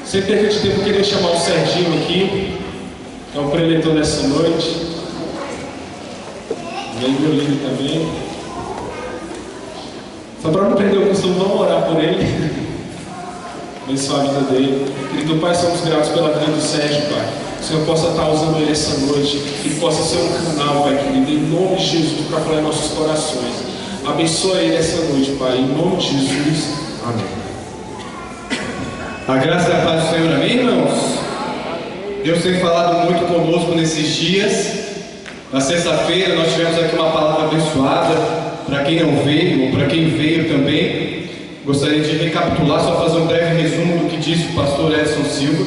Sem perda de tempo, eu queria chamar o Serginho aqui, que é o preletor dessa noite. E aí, meu lindo também. Só para não perder o costume, vamos orar por ele. Abençoar a vida dele. Querido Pai, somos gratos pela vida do Sérgio, Pai. Que o Senhor possa estar usando ele essa noite, que ele possa ser um canal, Pai querido, em nome de Jesus, para falar em nossos corações. Abençoa ele essa noite, Pai, em nome de Jesus. Amém. A graça e a paz do Senhor, amém, irmãos? Deus tem falado muito conosco nesses dias. Na sexta-feira nós tivemos aqui uma palavra abençoada. Para quem não veio, ou para quem veio também, gostaria de recapitular, só fazer um breve resumo do que disse o pastor Edson Silva.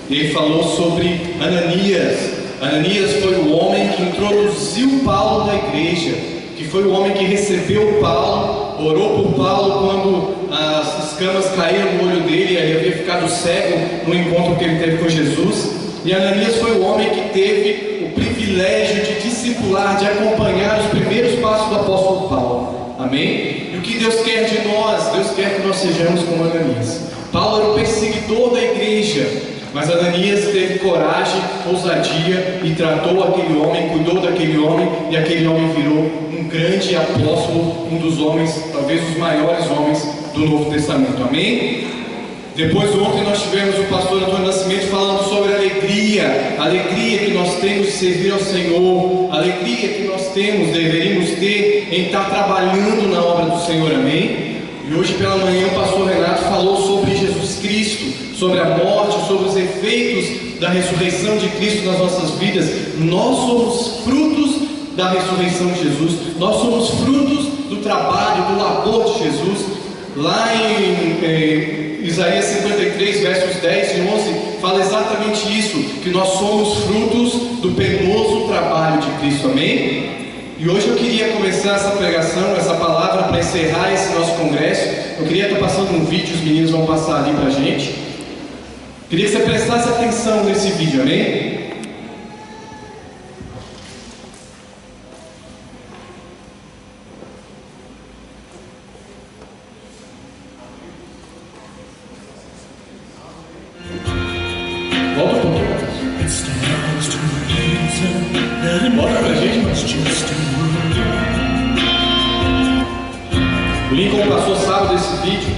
Ele falou sobre Ananias. Ananias foi o homem que introduziu Paulo na igreja, que foi o homem que recebeu Paulo, orou por Paulo quando as escamas caíram no olho dele, ele havia ficado cego no encontro que ele teve com Jesus. E Ananias foi o homem que teve o privilégio de discipular, de acompanhar os primeiros passos do apóstolo Paulo. Amém? E o que Deus quer de nós? Deus quer que nós sejamos como Ananias. Paulo era o perseguidor da igreja, mas Ananias teve coragem, ousadia e tratou aquele homem, cuidou daquele homem, e aquele homem virou um grande apóstolo, um dos homens, talvez os maiores homens do Novo Testamento. Amém? Depois ontem nós tivemos o pastor Antônio Nascimento falando sobre a alegria que nós temos de servir ao Senhor, a alegria que nós temos, deveríamos ter em estar trabalhando na obra do Senhor. Amém? E hoje pela manhã o pastor Renato falou sobre Jesus Cristo, sobre a morte, sobre os efeitos da ressurreição de Cristo nas nossas vidas. Nós somos frutos da ressurreição de Jesus, nós somos frutos do trabalho, do labor de Jesus. Lá em Isaías 53, versos 10 e 11, fala exatamente isso, que nós somos frutos do penoso trabalho de Cristo. Amém? E hoje eu queria começar essa pregação, essa palavra, para encerrar esse nosso congresso. Eu queria estar passando um vídeo, os meninos vão passar ali para a gente. Queria que você prestasse atenção nesse vídeo, amém? Volta um pouquinho. Bota pra gente. O Lincoln passou sábado esse vídeo.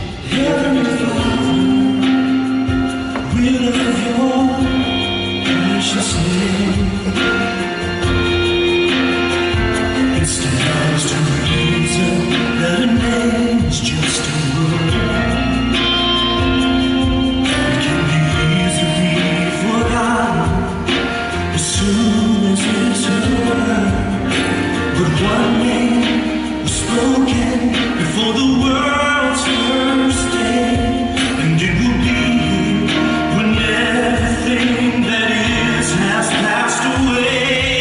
Before the world's first day, and it will be when everything that is has passed away.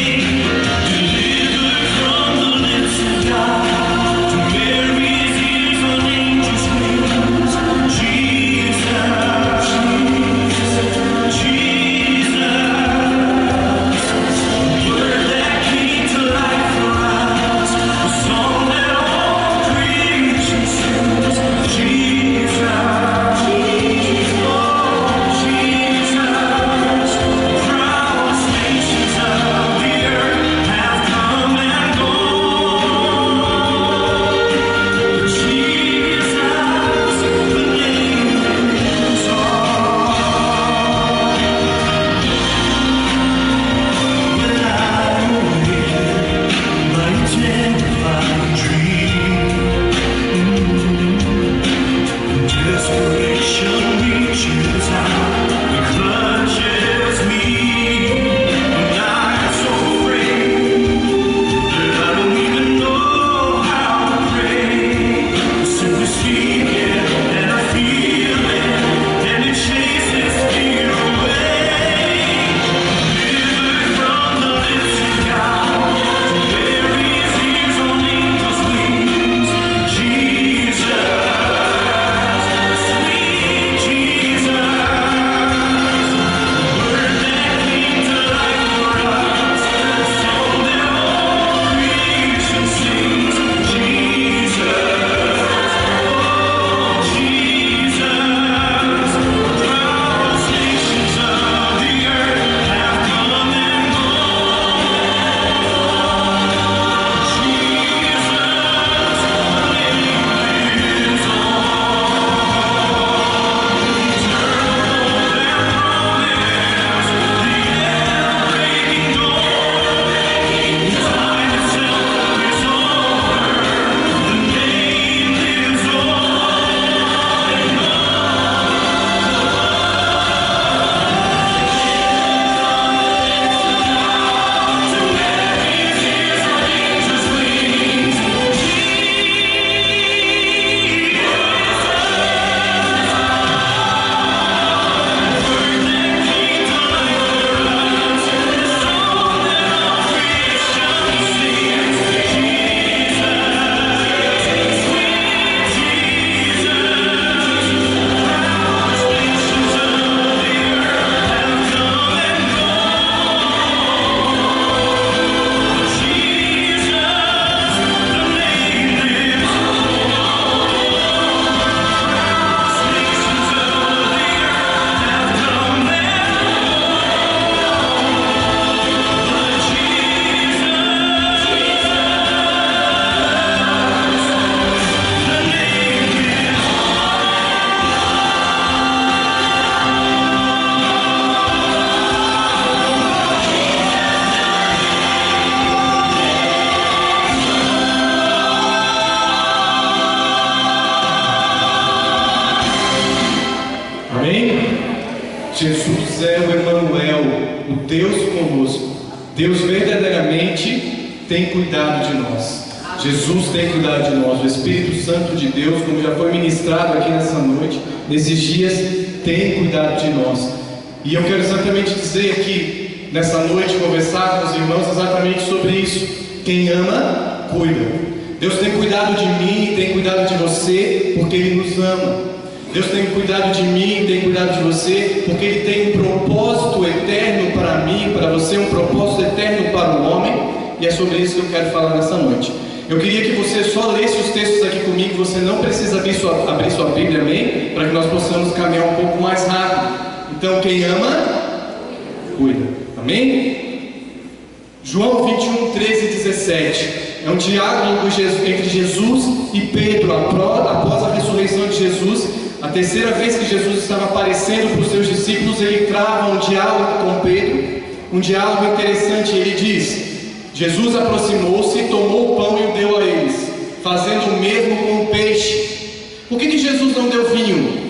o Deus conosco. Deus verdadeiramente tem cuidado de nós. Jesus tem cuidado de nós. O Espírito Santo de Deus, como já foi ministrado aqui nessa noite, nesses dias, tem cuidado de nós. E eu quero exatamente dizer aqui, nessa noite, conversar com os irmãos exatamente sobre isso. Quem ama, cuida. Deus tem cuidado de mim, tem cuidado de você, porque Ele nos ama. Deus tem cuidado de mim, tem cuidado de você, porque Ele tem um propósito eterno para mim, para você, um propósito eterno para o homem. E é sobre isso que eu quero falar nessa noite. Eu queria que você só lesse os textos aqui comigo. Você não precisa abrir sua Bíblia, amém? Para que nós possamos caminhar um pouco mais rápido. Então, quem ama, cuida, amém? João 21, 13 e 17. É um diálogo entre Jesus e Pedro, após a ressurreição de Jesus. A terceira vez que Jesus estava aparecendo para os seus discípulos, ele trava um diálogo com Pedro, um diálogo interessante. Ele diz: Jesus aproximou-se, tomou o pão e o deu a eles, fazendo o mesmo com o peixe. Por que Jesus não deu vinho?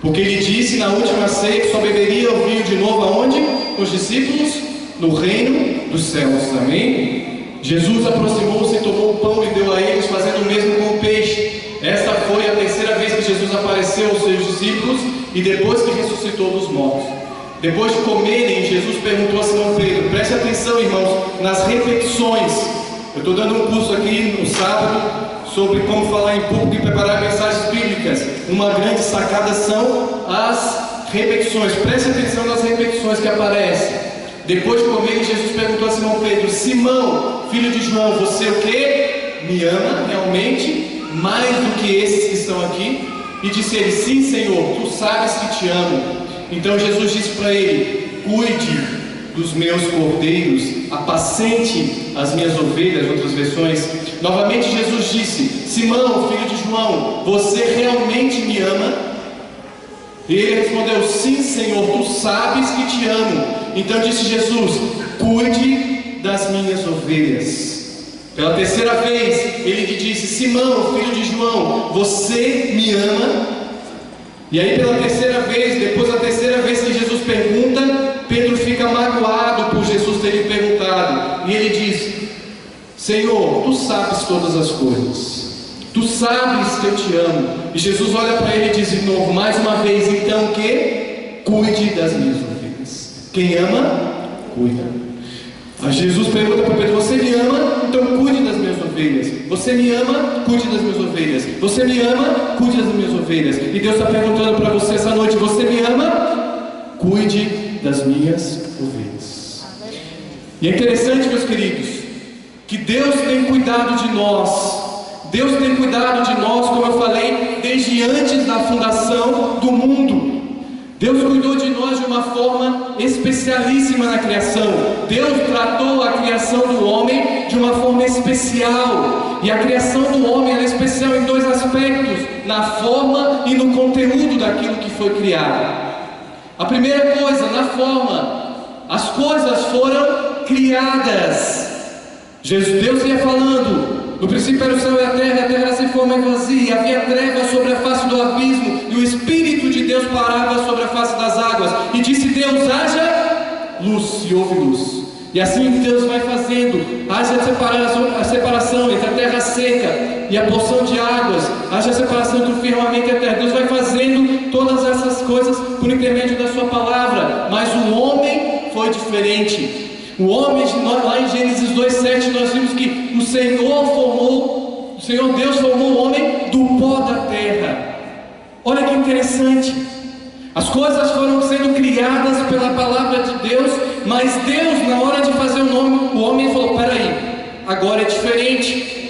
Porque ele disse na última ceia que só beberia o vinho de novo aonde? Com os discípulos? No reino dos céus, amém? Jesus aproximou-se, tomou o pão e deu a eles, fazendo o mesmo com o peixe. Esta foi a terceira vez que Jesus apareceu aos seus discípulos e depois que ressuscitou dos mortos. Depois de comerem, Jesus perguntou a Simão Pedro, preste atenção, irmãos, nas reflexões. Eu estou dando um curso aqui no sábado sobre como falar em público e preparar mensagens bíblicas. Uma grande sacada são as repetições. Preste atenção nas repetições que aparecem. Depois de comerem, Jesus perguntou a Simão Pedro, Simão, filho de João, você o quê? Me ama realmente mais do que esses que estão aqui? E disse ele, sim, Senhor, tu sabes que te amo. Então Jesus disse para ele, cuide dos meus cordeiros, apacente as minhas ovelhas, outras versões. Novamente Jesus disse, Simão, filho de João, você realmente me ama? E ele respondeu, sim, Senhor, tu sabes que te amo. Então disse Jesus, cuide das minhas ovelhas. Pela terceira vez ele lhe disse, Simão, filho de João, você me ama? E aí pela terceira vez, depois da terceira vez que Jesus pergunta, Pedro fica magoado por Jesus ter lhe perguntado. E ele diz, Senhor, tu sabes todas as coisas, tu sabes que eu te amo. E Jesus olha para ele e diz de novo, mais uma vez, então que? Cuide das minhas ovelhas. Quem ama, cuida. Aí Jesus pergunta para Pedro, você me ama? Então cuide das minhas ovelhas. Você me ama? Cuide das minhas ovelhas. Você me ama? Cuide das minhas ovelhas. E Deus está perguntando para você essa noite, você me ama? Cuide das minhas ovelhas. E é interessante, meus queridos, que Deus tem cuidado de nós. Deus tem cuidado de nós, como eu falei, desde antes da fundação do mundo. Deus cuidou de nós de uma forma especialíssima na criação. Deus tratou a criação do homem de uma forma especial. E a criação do homem é especial em dois aspectos: na forma e no conteúdo daquilo que foi criado. A primeira coisa, na forma, as coisas foram criadas. Deus ia falando, no princípio era o céu e a terra era sem forma e vazia, havia trevas sobre a face do abismo, e o Espírito de Deus parava sobre a face das águas, e disse Deus, haja luz, e houve luz. E assim Deus vai fazendo, haja a separação entre a terra seca e a porção de águas, haja a separação entre o firmamento e a terra. Deus vai fazendo todas essas coisas por intermédio da sua palavra, mas o homem foi diferente. O homem, lá em Gênesis 2:7, nós vimos que o Senhor Deus formou o homem do pó da terra. Olha que interessante. As coisas foram sendo criadas pela palavra de Deus, mas Deus, na hora de fazer o homem falou, peraí, agora é diferente.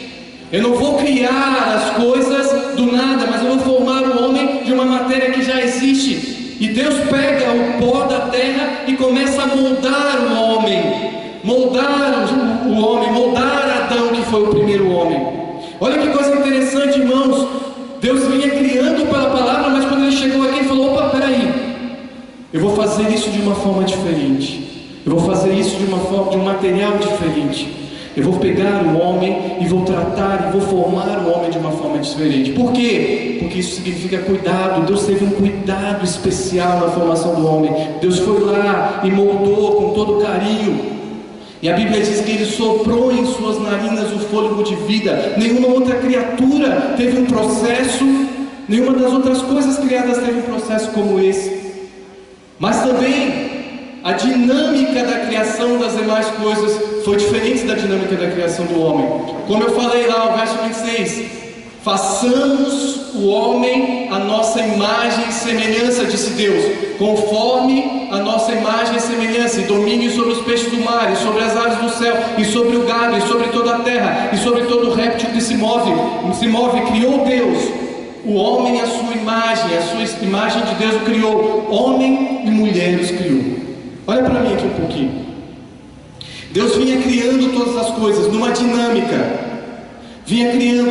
Eu não vou criar as coisas do nada, mas eu vou formar o homem de uma matéria que já existe. E Deus pega o pó da terra e começa a moldar o homem, moldar Adão, que foi o primeiro homem. Olha que coisa interessante, irmãos. Deus vinha criando pela palavra, mas quando ele chegou aqui, ele falou, opa, peraí, eu vou fazer isso de uma forma diferente. Eu vou fazer isso de uma forma, de um material diferente. Eu vou pegar o homem e vou tratar e vou formar o homem de uma forma diferente. Por quê? Porque isso significa cuidado. Deus teve um cuidado especial na formação do homem. Deus foi lá e moldou com todo carinho. E a Bíblia diz que Ele soprou em suas narinas o fôlego de vida. Nenhuma outra criatura teve um processo, nenhuma das outras coisas criadas teve um processo como esse. Mas também a dinâmica da criação das demais coisas foi diferente da dinâmica da criação do homem. Como eu falei lá no verso 26, façamos o homem a nossa imagem e semelhança, disse Deus, conforme a nossa imagem e semelhança, e domine sobre os peixes do mar, e sobre as aves do céu, e sobre o gado, e sobre toda a terra, e sobre todo réptil que se move, criou Deus o homem à sua imagem de Deus o criou, homem e mulher os criou. Olha para mim aqui um pouquinho. Deus vinha criando todas as coisas numa dinâmica. Vinha criando.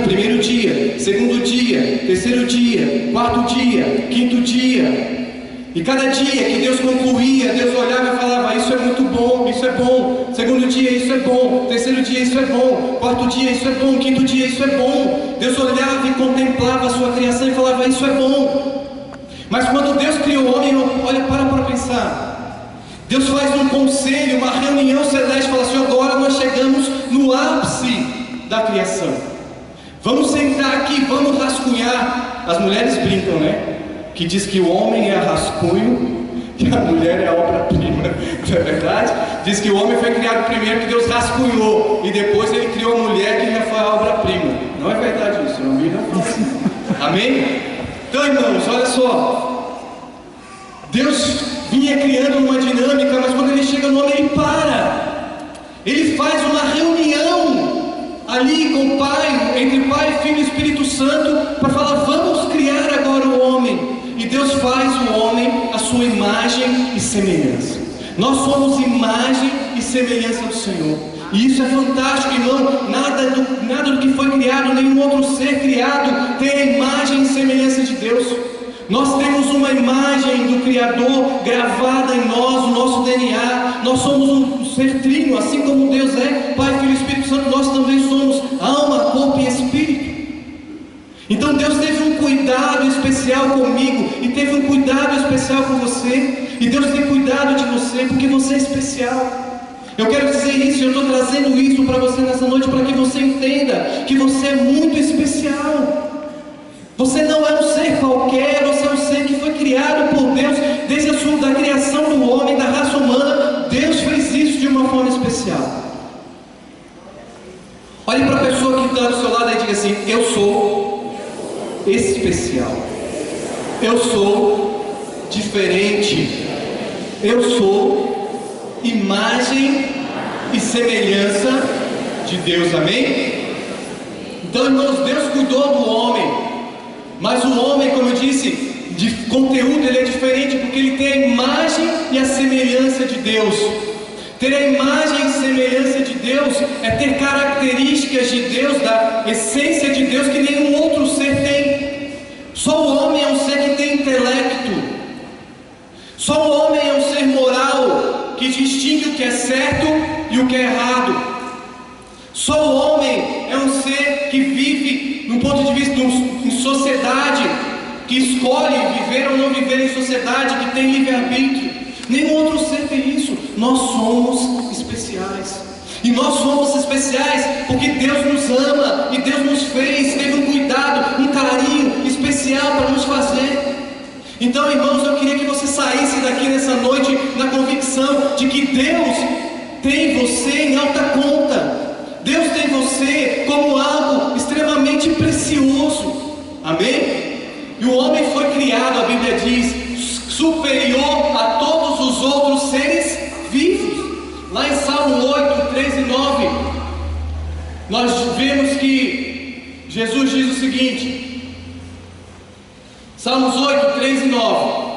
Primeiro dia, segundo dia, terceiro dia, quarto dia, quinto dia. E cada dia que Deus concluía, Deus olhava e falava: isso é muito bom, isso é bom. Segundo dia, isso é bom. Terceiro dia, isso é bom. Quarto dia, isso é bom. Quinto dia, isso é bom. Deus olhava e contemplava a sua criação e falava: isso é bom. Mas quando Deus criou o homem, olha, para pensar. Deus faz um conselho, uma reunião celeste, fala assim: agora nós chegamos no ápice da criação. Vamos sentar aqui, vamos rascunhar. As mulheres brincam, né? Que diz que o homem é rascunho e a mulher é a obra-prima. Não é verdade? Diz que o homem foi criado primeiro, que Deus rascunhou, e depois Ele criou a mulher, que já foi a obra-prima. Não é verdade isso, não me engano. Amém? Então, irmãos, olha só. Deus vinha criando uma dinâmica, mas quando Ele chega no homem, Ele para. Ele faz uma reunião ali com o Pai, entre Pai, Filho e Espírito Santo, para falar: vamos criar agora o homem. E Deus faz o homem à sua imagem e semelhança. Nós somos imagem e semelhança do Senhor. E isso é fantástico, irmão. Nada do que foi criado, nenhum outro ser criado tem a imagem e semelhança de Deus. Nós temos uma imagem do Criador gravada em nós, o nosso DNA. Nós somos um ser trino, assim como Deus é, Pai, Filho e Espírito Santo. Nós também somos alma, corpo e espírito. Então Deus teve um cuidado especial comigo, e teve um cuidado especial com você, e Deus tem cuidado de você, porque você é especial. Eu quero dizer isso, eu estou trazendo isso para você nessa noite, para que você entenda que você é muito especial. Você não é um ser qualquer, você é um ser que foi criado por Deus, desde a criação do homem, da raça humana. Deus fez isso de uma forma especial. Olhe para a pessoa que está do seu lado e diga assim: eu sou especial, eu sou diferente, eu sou imagem e semelhança de Deus. Amém? Então, irmãos, Deus cuidou do homem, mas o homem, como eu disse, de conteúdo ele é diferente, porque ele tem a imagem e a semelhança de Deus. Ter a imagem e semelhança de Deus é ter características de Deus, da essência de Deus, que nenhum outro ser tem. Só o homem é um ser que tem intelecto. Só o homem é um ser moral, que distingue o que é certo e o que é errado. Só o homem é um ser que vive, num ponto de vista em sociedade, que escolhe viver ou não viver em sociedade, que tem livre-arbítrio. Nenhum outro ser tem isso. Nós somos especiais. E nós somos especiais porque Deus nos ama e Deus nos fez, teve um cuidado, um carinho especial para nos fazer. Então, irmãos, eu queria que você saísse daqui nessa noite na convicção de que Deus tem você em alta conta. Deus tem você como algo extremamente precioso. Amém? E o homem foi criado, a Bíblia diz, superior a todos os outros seres vivos. Lá em Salmo 8, 3 e 9, nós vemos que Jesus diz o seguinte, Salmos 8, 3 e 9,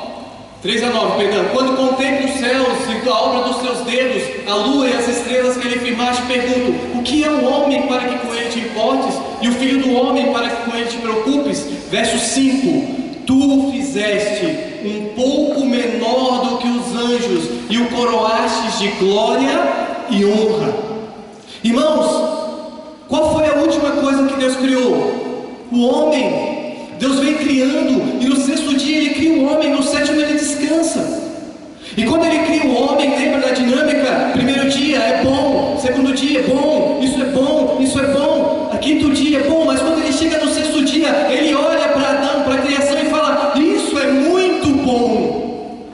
3 a 9, perdão: quando contemplo os céus e a obra dos teus dedos, a lua e as estrelas que ele firmaste, pergunto: o que é o homem para que com ele te importes, e o filho do homem para que com ele te preocupes? Verso 5: tu o fizeste um pouco menor do que os anjos, e o coroastes de glória e honra. O homem, Deus vem criando, e no sexto dia Ele cria o homem, no sétimo Ele descansa. E quando Ele cria o homem, lembra da dinâmica? Primeiro dia é bom, segundo dia é bom, isso é bom, isso é bom, a quinto dia é bom, mas quando Ele chega no sexto dia, Ele olha para Adão, para a criação e fala: isso é muito bom.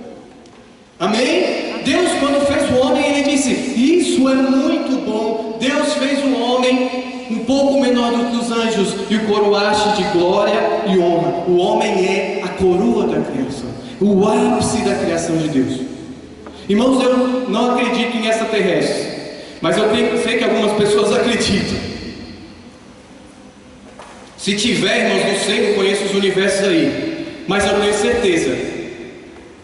Amém? Deus, quando fez o homem, Ele disse: isso é muito bom. Deus fez o homem um pouco menor do que os anjos e o coroaste de glória e honra. O homem é a coroa da criação, o ápice da criação de Deus. Irmãos, eu não acredito em extraterrestres, mas eu sei que algumas pessoas acreditam. Se tiver, irmãos, não sei, não conheço os universos aí, mas eu tenho certeza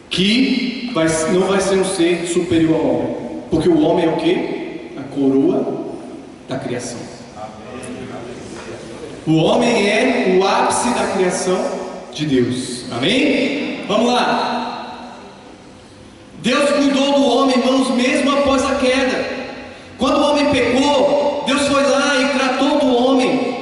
que não vai ser um ser superior ao homem, porque o homem é o quê? A coroa da criação. O homem é o ápice da criação de Deus. Amém? Vamos lá. Deus cuidou do homem, irmãos, mesmo após a queda. Quando o homem pecou, Deus foi lá e tratou do homem.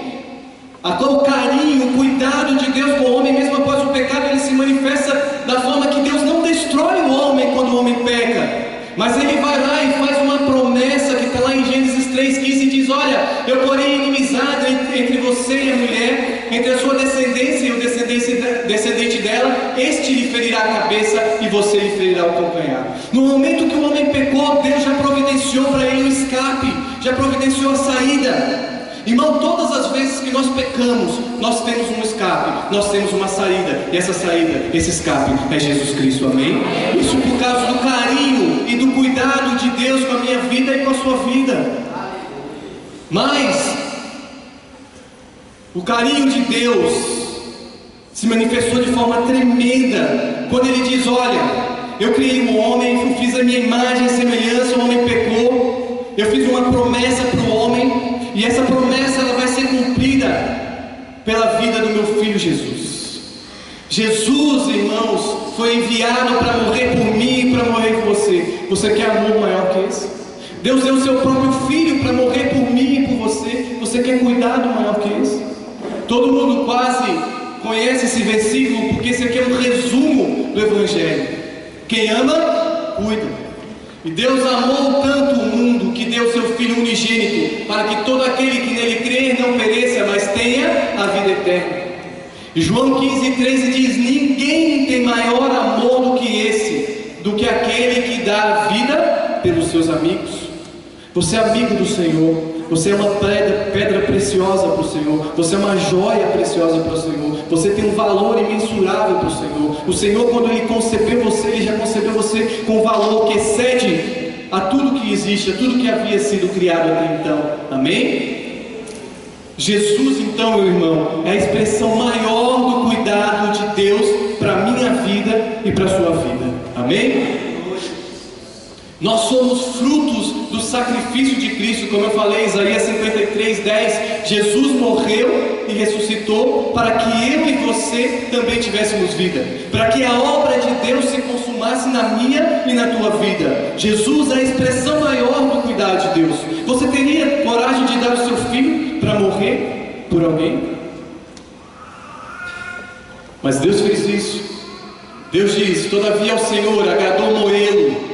O carinho, o cuidado de Deus com o homem, mesmo após o pecado, ele se manifesta da forma que Deus não destrói o homem quando o homem peca, mas Ele vai lá e faz uma promessa que está lá em Gênesis 3,15, diz: olha, eu porei inimizade entre você e a mulher, entre a sua descendência e o descendente dela, este lhe ferirá a cabeça e você lhe ferirá o calcanhar. No momento que o homem pecou, Deus já providenciou para ele um escape, já providenciou a saída. Irmão, todas as vezes que nós pecamos, nós temos um escape, nós temos uma saída, e essa saída, esse escape é Jesus Cristo, amém? Isso por causa do carinho e do cuidado de Deus com a minha vida e com a sua vida. Mas o carinho de Deus se manifestou de forma tremenda quando Ele diz: olha, eu criei um homem, eu fiz a minha imagem e semelhança, o homem pecou, eu fiz uma promessa para o homem, e essa promessa ela vai ser cumprida pela vida do meu filho Jesus. Jesus, irmãos, foi enviado para morrer por mim e para morrer por você. Você quer amor maior que esse? Deus deu o seu próprio filho para morrer por mim e por você. Você quer cuidado maior que esse? Todo mundo quase conhece esse versículo, porque esse aqui é um resumo do Evangelho. Quem ama, cuida. E Deus amou tanto o mundo que deu seu Filho unigênito, para que todo aquele que nele crer não pereça, mas tenha a vida eterna. E João 15,13 diz: ninguém tem maior amor do que esse, do que aquele que dá a vida pelos seus amigos. Você é amigo do Senhor, você é uma pedra preciosa para o Senhor, você é uma joia preciosa para o Senhor, você tem um valor imensurável para o Senhor. O Senhor, quando Ele concebeu você, Ele já concebeu você com um valor que excede a tudo que existe, a tudo que havia sido criado até então. Amém? Jesus, então, meu irmão, é a expressão maior do cuidado de Deus para a minha vida e para a sua vida. Amém? Nós somos frutos do sacrifício de Cristo, como eu falei, Isaías 53:10. Jesus morreu e ressuscitou para que eu e você também tivéssemos vida, para que a obra de Deus se consumasse na minha e na tua vida. Jesus é a expressão maior do cuidado de Deus. Você teria coragem de dar o seu filho para morrer por alguém? Mas Deus fez isso. Deus diz: todavia ao Senhor agradou moê-lo,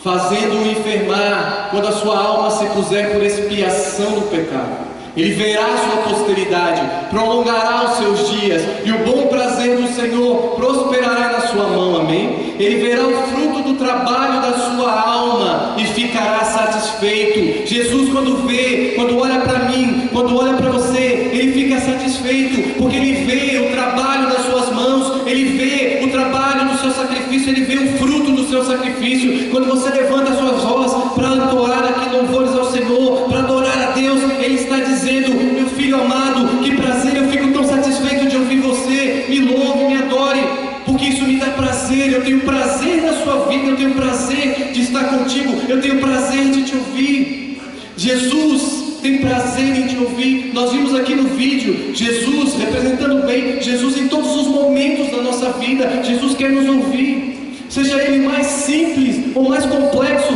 fazendo-o enfermar, quando a sua alma se puser por expiação do pecado. Ele verá a sua posteridade, prolongará os seus dias, e o bom prazer do Senhor prosperará na sua mão, amém? Ele verá o fruto do trabalho da sua alma e ficará satisfeito. Jesus, quando olha para mim, quando olha para você, ele fica satisfeito, porque ele vê o trabalho das suas mãos, ele vê o trabalho do seu sacrifício, ele vê o fruto do seu sacrifício. Quando você levanta as suas vozes para adorar aqui louvores ao Senhor, para adorar a Deus, ele está dizendo: meu filho amado, que prazer, eu fico tão satisfeito de ouvir você, me louve, me adore, porque isso me dá prazer. Eu tenho prazer na sua vida, eu tenho prazer de estar contigo, eu tenho prazer de te ouvir. Jesus tem prazer em te ouvir. Nós vimos aqui no vídeo Jesus representando bem, Jesus em todos os momentos da nossa vida. Jesus quer nos ouvir, seja ele mais simples ou mais complexo,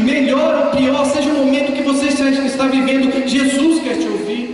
melhor ou pior, seja o momento que você está vivendo, Jesus quer te ouvir.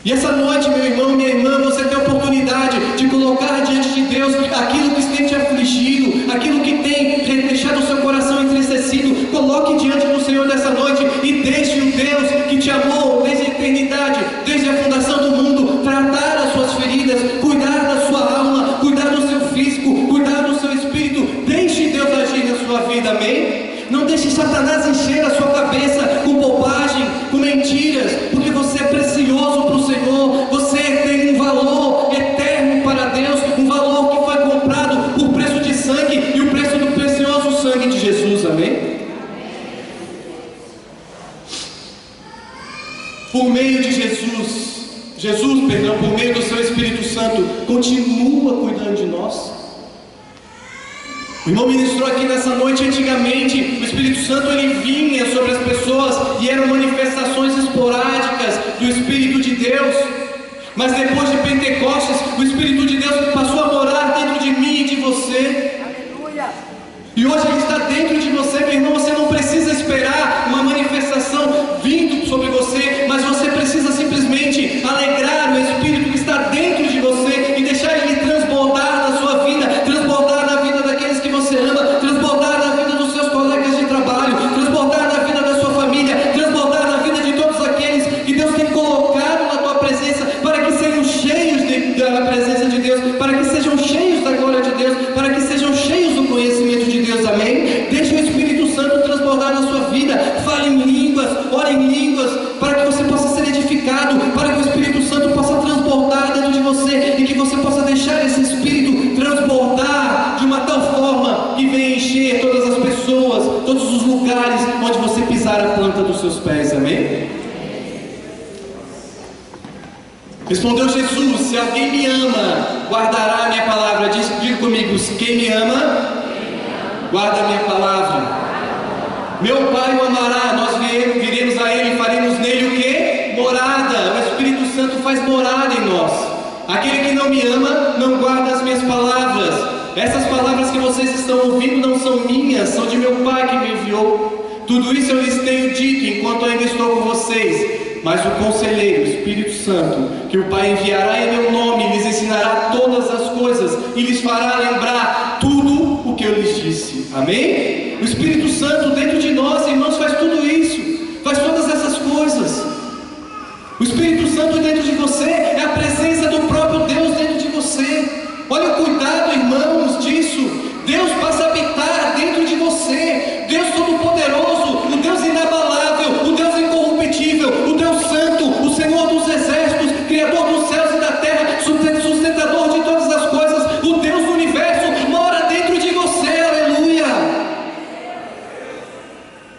E essa noite, meu irmão, minha irmã, você tem a oportunidade de colocar diante de Deus aquilo que tem te afligido, aquilo que tem deixado o seu coração entristecido. Coloque diante do Senhor nessa noite e deixe o Deus que te amou desde a eternidade, desde a fundação do mundo, tratar as suas feridas, cuidar da sua alma, cuidar do seu físico, cuidar do seu espírito. Deixe Deus agir na sua vida, amém? Não deixe Satanás encher a sua cabeça com bobagem, com mentiras, porque você é precioso para o Senhor, você tem um valor eterno para Deus, um valor que foi comprado por preço de sangue, e o preço do precioso sangue de Jesus, amém? Por meio de Jesus, por meio do seu Espírito Santo, continua cuidando de nós. O irmão ministrou aqui nessa noite. Antigamente o Espírito Santo ele vinha sobre as pessoas e eram manifestações esporádicas do Espírito de Deus, mas depois de Pentecostes o Espírito de Deus passou a morar dentro de mim e de você. Aleluia. E hoje ele está dentro de você, meu irmão. Você não precisa esperar uma manifestação vindo sobre você, mas você precisa simplesmente alegrar o Espírito que está dentro de você e deixar ele transbordar na sua vida, transbordar na vida daqueles que você ama, transbordar na vida dos seus colegas de trabalho, transbordar na vida da sua família, transbordar na vida de todos aqueles que Deus tem colocado na tua presença, para que sejam cheios da presença de Deus, para que sejam cheios da glória de Deus, para que sejam cheios do conhecimento de Deus, amém? Deixe o Espírito Santo transbordar na sua vida. Fale em línguas, ore em línguas, para que você possa ser edificado, para que o Espírito Santo possa transbordar dentro de você e que você possa deixar esse Espírito transbordar de uma tal forma que venha encher todas as pessoas, todos os lugares onde você pisar a planta dos seus pés, amém? Respondeu Jesus: se alguém me ama, guardará a minha palavra. Diga comigo: quem me ama, guarda a minha palavra. Meu Pai o amará, nós viremos a Ele e faremos nele o que? Morada. O Espírito Santo faz morada em nós. Aquele que não me ama, não guarda as minhas palavras. Essas palavras que vocês estão ouvindo não são minhas, são de meu Pai que me enviou. Tudo isso eu lhes tenho dito enquanto ainda estou com vocês. Mas o Conselheiro, o Espírito Santo, que o Pai enviará em meu nome, lhes ensinará todas as coisas e lhes fará lembrar tudo o que eu lhes disse. Amém? O Espírito Santo dentro de nós, irmãos, faz tudo isso, faz todas essas coisas. O Espírito Santo dentro de você é a presença do próprio Deus dentro de você. Olha o cuidado, irmãos, disso. Deus passa a habitar dentro de você. Deus Todo-Poderoso, o Deus inabalável, o Deus incorruptível, o Deus Santo, o Senhor dos exércitos, Criador dos céus e da terra, sustentador de todas as coisas, o Deus do universo, mora dentro de você. Aleluia!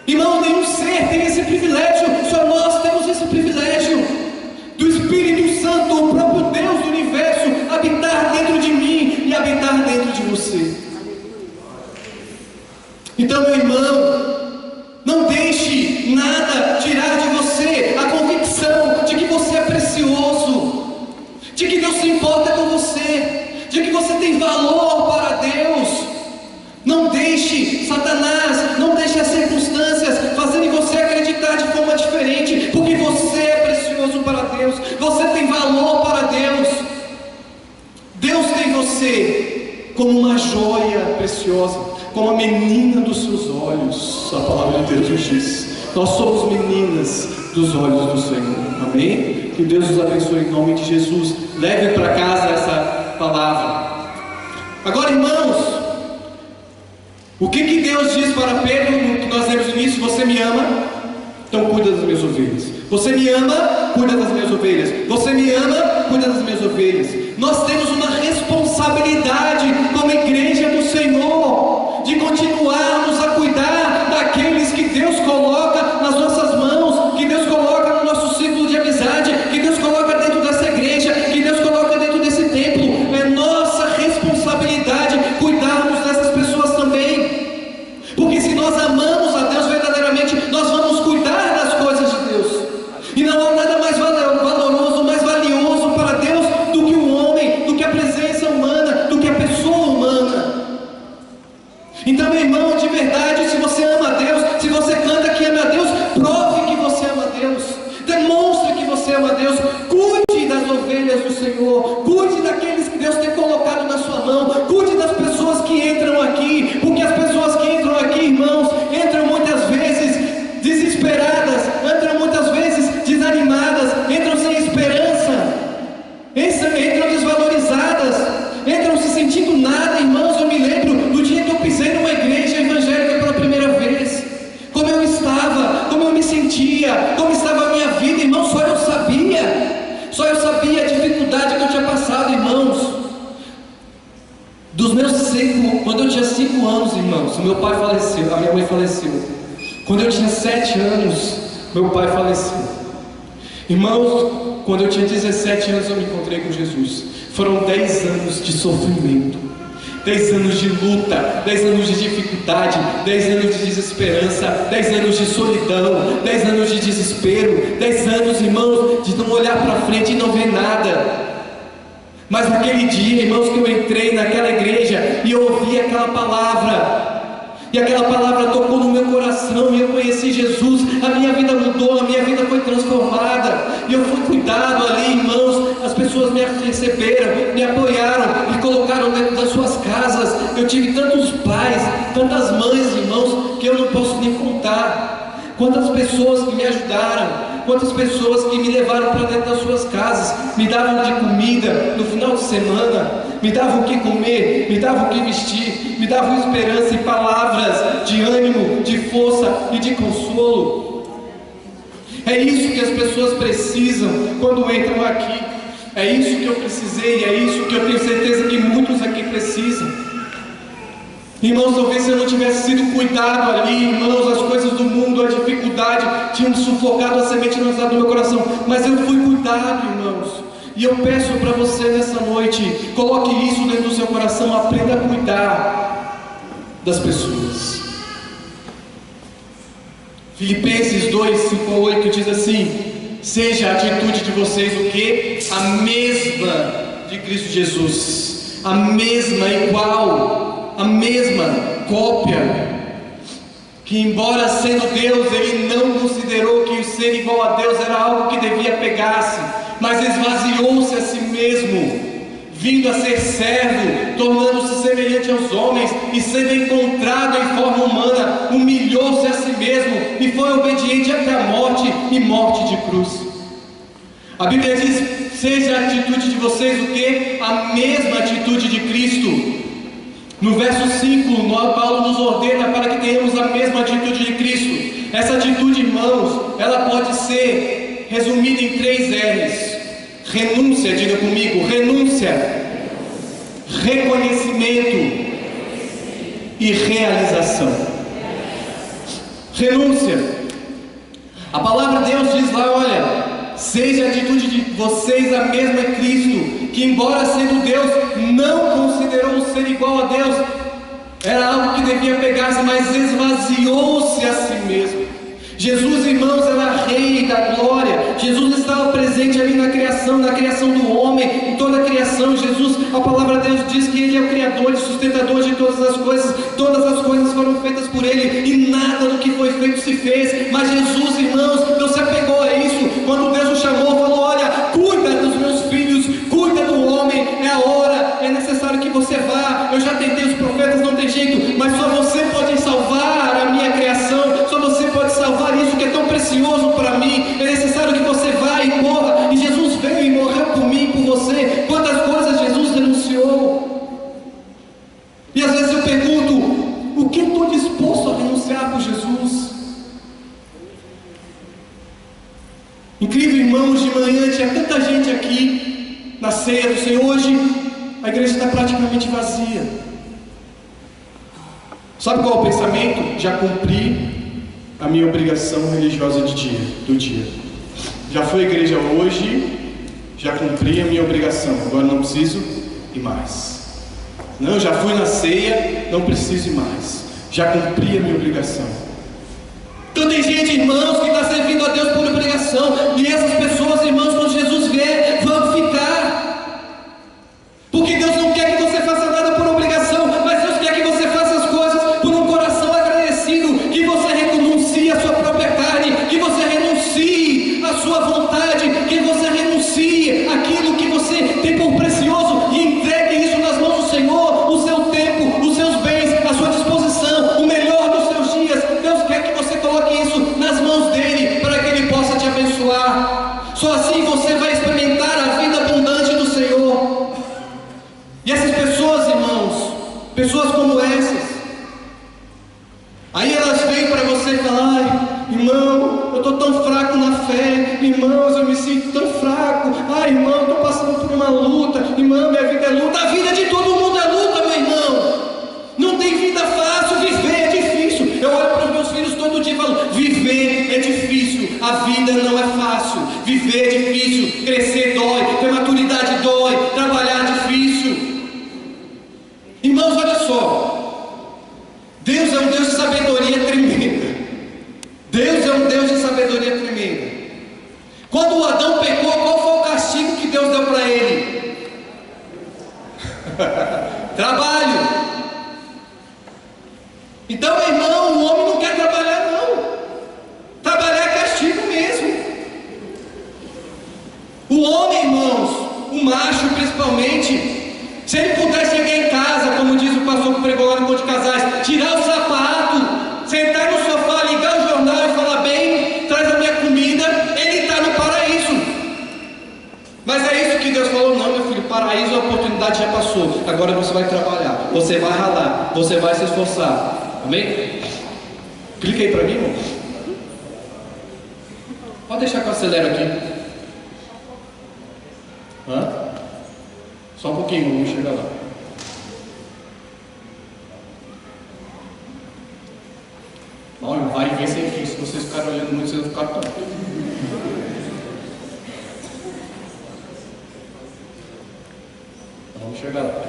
Irmão, nenhum ser tem esse privilégio, só nós temos esse privilégio do Espírito Santo, o próprio Deus do universo, habitar dentro de mim e habitar dentro de você. Então, meu irmão, não deixe nada tirar de você a convicção de que você é precioso, de que Deus se importa com você, de que você tem valor para Deus. Não deixe Satanás, não deixe as circunstâncias fazerem você acreditar de forma diferente, porque você é precioso para Deus, você tem valor para Deus. Deus tem você como uma joia preciosa, como a menina dos seus olhos. A palavra de Deus nos diz: nós somos meninas dos olhos do Senhor, amém? Que Deus nos abençoe em nome de Jesus. Leve para casa essa palavra. Agora, irmãos, o que Deus diz para Pedro, no que nós lemos no início? Você me ama, então cuida das minhas ovelhas. Você me ama, cuida das minhas ovelhas. Você me ama, cuida das minhas ovelhas. Nós temos uma responsabilidade como igreja do Senhor, de continuarmos a cuidar daqueles que Deus coloca nas nossas mãos, que Deus coloca no nosso círculo de amizade, que Deus coloca dentro dessa igreja, que Deus coloca dentro desse templo. É nossa responsabilidade cuidarmos dessas pessoas também, porque se nós amamos a Deus verdadeiramente, nós vamos cuidar das coisas de Deus, e não há nada mais valoroso, mais valioso para Deus do que o homem, do que a presença humana, do que a pessoa nada, irmãos, eu me lembro do dia que eu pisei numa igreja evangélica pela primeira vez. Como eu estava, como eu me sentia, como estava a minha vida, irmãos, só eu sabia. Só eu sabia a dificuldade que eu tinha passado, irmãos. Quando eu tinha 5 anos, irmãos, meu pai faleceu, a minha mãe faleceu. Quando eu tinha 7 anos, meu pai faleceu. Irmãos, quando eu tinha 17 anos, eu me encontrei com Jesus. Foram 10 anos de sofrimento, 10 anos de luta, 10 anos de dificuldade, 10 anos de desesperança, 10 anos de solidão, 10 anos de desespero, 10 anos, irmãos, de não olhar para frente e não ver nada. Mas naquele dia, irmãos, que eu entrei naquela igreja e eu ouvi aquela palavra, e aquela palavra tocou no meu coração, e eu conheci Jesus, a minha vida mudou, a minha vida foi transformada, e eu fui cuidado ali, irmãos. As pessoas me receberam, me apoiaram, me colocaram dentro das suas casas. Eu tive tantos pais, tantas mães, irmãos, que eu não posso nem contar. Quantas pessoas que me ajudaram, quantas pessoas que me levaram para dentro das suas casas, me davam de comida no final de semana, me davam o que comer, me davam o que vestir, me davam esperança e palavras de ânimo, de força e de consolo. É isso que as pessoas precisam quando entram aqui. É isso que eu precisei, é isso que eu tenho certeza que muitos aqui precisam. Irmãos, talvez se eu não tivesse sido cuidado ali, irmãos, as coisas do mundo, a dificuldade tinham sufocado a semente lançada no meu coração, mas eu fui cuidado, irmãos. E eu peço para você nessa noite, coloque isso dentro do seu coração, aprenda a cuidar das pessoas. Filipenses 2, 5 a 8 diz assim: seja a atitude de vocês o que? A mesma de Cristo Jesus, a mesma, igual, a mesma cópia, que embora sendo Deus, ele não considerou que o ser igual a Deus era algo que devia pegar-se, mas esvaziou-se a si mesmo, vindo a ser servo, tornando-se semelhante aos homens, e sendo encontrado em forma humana, humilhou-se a si mesmo, e foi obediente até a morte, e morte de cruz. A Bíblia diz: seja a atitude de vocês o que? A mesma atitude de Cristo. No verso 5, Paulo nos ordena para que tenhamos a mesma atitude de Cristo. Essa atitude, irmãos, ela pode ser resumida em 3 R's. Renúncia, diga comigo: renúncia, reconhecimento e realização. Renúncia. A palavra de Deus diz lá, olha, seja a atitude de vocês a mesma Cristo, que embora sendo Deus, não considerou o ser igual a Deus, era algo que devia pegar-se, mas esvaziou-se a si mesmo. Jesus, irmãos, era Rei da glória. Jesus estava presente ali na criação do homem, em toda a criação. Jesus, a palavra de Deus diz que Ele é o Criador e sustentador de todas as coisas foram feitas por Ele, e nada do que foi feito se fez. Mas Jesus, irmãos, não se apegou a isso. Quando Deus o chamou, falou: olha, cuida dos meus filhos, cuida do homem, é a hora, é necessário que você vá. Eu já tentei os profetas, não tem jeito, mas só você pode salvar a minha criação, só você pode salvar isso que é tão precioso para mim. É necessário que você vá e morra. E Jesus veio e morreu por mim, por você. Quantas coisas Jesus renunciou. E às vezes eu pergunto: o que estou disposto a renunciar por Jesus? Incrível, irmãos, de manhã tinha tanta gente aqui na ceia do Senhor. Hoje a igreja está praticamente vazia. Sabe qual é o pensamento? Já cumpri a minha obrigação religiosa do dia. Já fui à igreja hoje, já cumpri a minha obrigação, agora não preciso ir mais. Não, já fui na ceia, não preciso ir mais, já cumpri a minha obrigação. Então tem gente, irmãos, que está servindo a Deus por obrigação, e essas pessoas, irmãos, quando Jesus vier, vão ficar, porque Deus não quer que você faça nada por obrigação, mas Deus quer que você faça as coisas por um coração agradecido, que você renuncie a sua própria carne, que você renuncie a sua vontade, que você renuncie aquilo que você tem por precioso e entregue isso nas mãos do Senhor, o seu tempo, os seus bens, a sua disposição, o melhor dos seus dias. Deus quer que você coloque isso nas mãos dele, para que ele possa te abençoar. Só assim você Ah, irmão, estou passando por uma luta. Irmão, minha vida é luta. A vida de todo mundo é luta, meu irmão. Não tem vida fácil, viver é difícil. Eu olho para os meus filhos todo dia e falo: viver é difícil, a vida não é fácil. Viver é difícil, crescer dói, ter maturidade dói, trabalhar é difícil. Irmãos, olha só, Deus é um Deus de sabedoria tremenda. Deus é um Deus de sabedoria tremenda. Quando o Adão pecou, qual foi o castigo que Deus deu para ele? Trabalho. Então, meu irmão, o homem não quer trabalhar, não. Trabalhar é castigo mesmo. O homem, irmãos, o macho principalmente, se ele puder chegar em casa, como diz o pastor que pregou lá no Monte de Casais, tirar o sapato, sentar no sofá, ligar o jornal e falar: bem, traz a minha comida, ele está no paraíso. Mas é isso que Deus falou: não, meu filho, paraíso, a oportunidade já passou. Agora você vai trabalhar, você vai ralar, você vai se esforçar. Amém? Clica aí para mim, irmão. Pode deixar que eu acelero aqui. Só um pouquinho, vamos chegar lá. Olha, vai e vem sem fim. Se vocês ficarem olhando muito, vocês vão ficar tontos. Vamos chegar lá.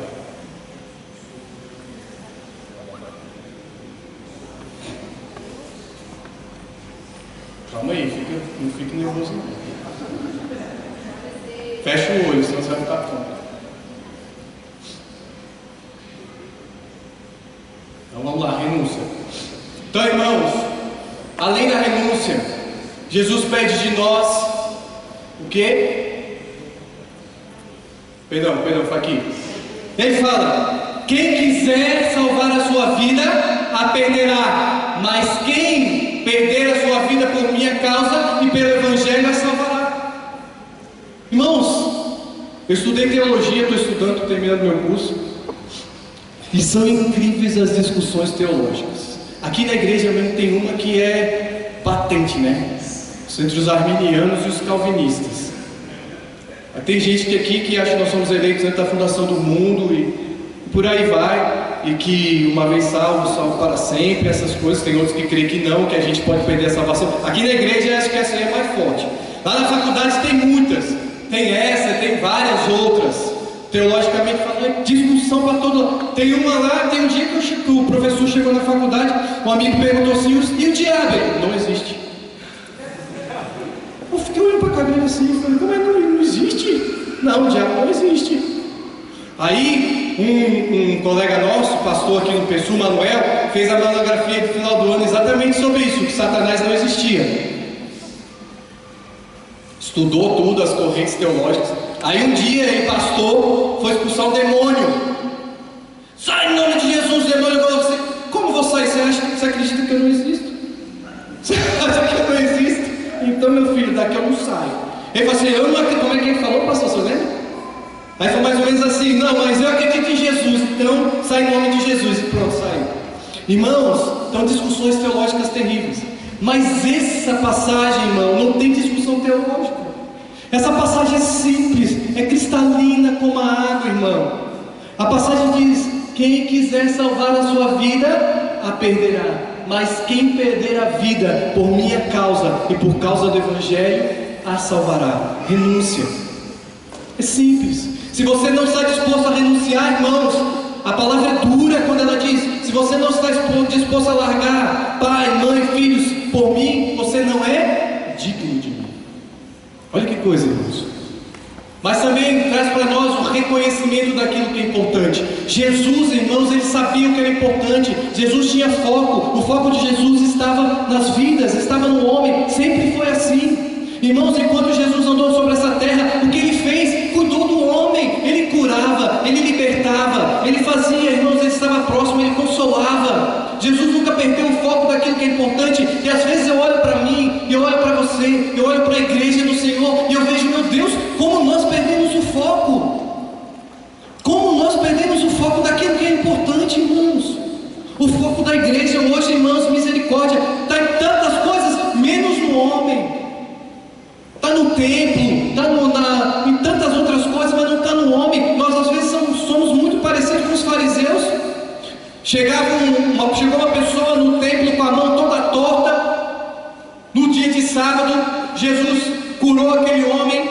Calma aí, não fique nervoso não. Fecha o olho, senão você vai ficar tonto. Então vamos lá, renúncia. Então, irmãos, além da renúncia, Jesus pede de nós o quê? Perdão, foi aqui. Ele fala: quem quiser salvar a sua vida, a perderá. Mas quem perder a sua vida por minha causa e pelo Evangelho, a salvará. Irmãos, eu estudei teologia, estou estudando, estou terminando meu curso. E são incríveis as discussões teológicas. Aqui na igreja mesmo tem uma que é patente, né? Entre os arminianos e os calvinistas. Tem gente aqui que acha que nós somos eleitos antes da fundação do mundo e por aí vai. E que uma vez salvo para sempre, essas coisas. Tem outros que creem que não, que a gente pode perder a salvação. Aqui na igreja acho que essa aí é mais forte. Lá na faculdade tem muitas. Tem essa, tem várias outras. Teologicamente falando, é discussão para todo. Tem uma lá, tem um dia que o professor chegou na faculdade, um amigo perguntou assim: e o diabo? Ele: não existe. Eu fiquei olhando para a cadeira assim e falei: como é que não existe? Não, o diabo não existe. Aí um colega nosso, pastor aqui no PSU, Manuel, fez a monografia de final do ano exatamente sobre isso, que Satanás não existia. Estudou tudo, as correntes teológicas. Aí um dia ele, pastor, foi expulsar um demônio. Sai em nome de Jesus, o demônio falou: você, como vou sair? Você acredita que eu não existo? Você acha que eu não existo? Então, meu filho, daqui eu não saio. Ele falou assim: eu não acredito. Como é que ele falou, pastor? Você lembra? Aí foi mais ou menos assim: não, mas eu acredito em Jesus, então sai em nome de Jesus. E pronto, saiu. Irmãos, estão discussões teológicas terríveis. Mas essa passagem, irmão, não tem discussão teológica. Essa passagem é simples, é cristalina como a água, irmão. A passagem diz: quem quiser salvar a sua vida, a perderá. Mas quem perder a vida por minha causa e por causa do Evangelho, a salvará. Renúncia. É simples. Se você não está disposto a renunciar, irmãos, a palavra é dura quando ela diz: se você não está disposto a largar pai, mãe, filhos por mim, você não é digno de mim. Olha que coisa, irmãos. Mas também traz para nós o reconhecimento daquilo que é importante. Jesus, irmãos, ele sabia o que era importante. Jesus tinha foco. O foco de Jesus estava nas vidas, estava no homem. Sempre foi assim. Irmãos, enquanto Jesus andou sobre essa terra, o que ele fez? Cuidou do homem. Ele curava, ele libertava, ele fazia, irmãos, ele estava próximo, ele consolava. Jesus nunca perdeu o foco daquilo que é importante. E às vezes eu olho para mim, eu olho para você, eu olho para a igreja do Senhor e eu vejo: meu Deus, como nós perdemos o foco. Como nós perdemos o foco daquilo que é importante, irmãos. O foco da igreja hoje, irmãos, misericórdia, está em tantas coisas, menos no homem. Está no templo, está em tantas Chegou uma pessoa no templo com a mão toda torta. No dia de sábado, Jesus curou aquele homem,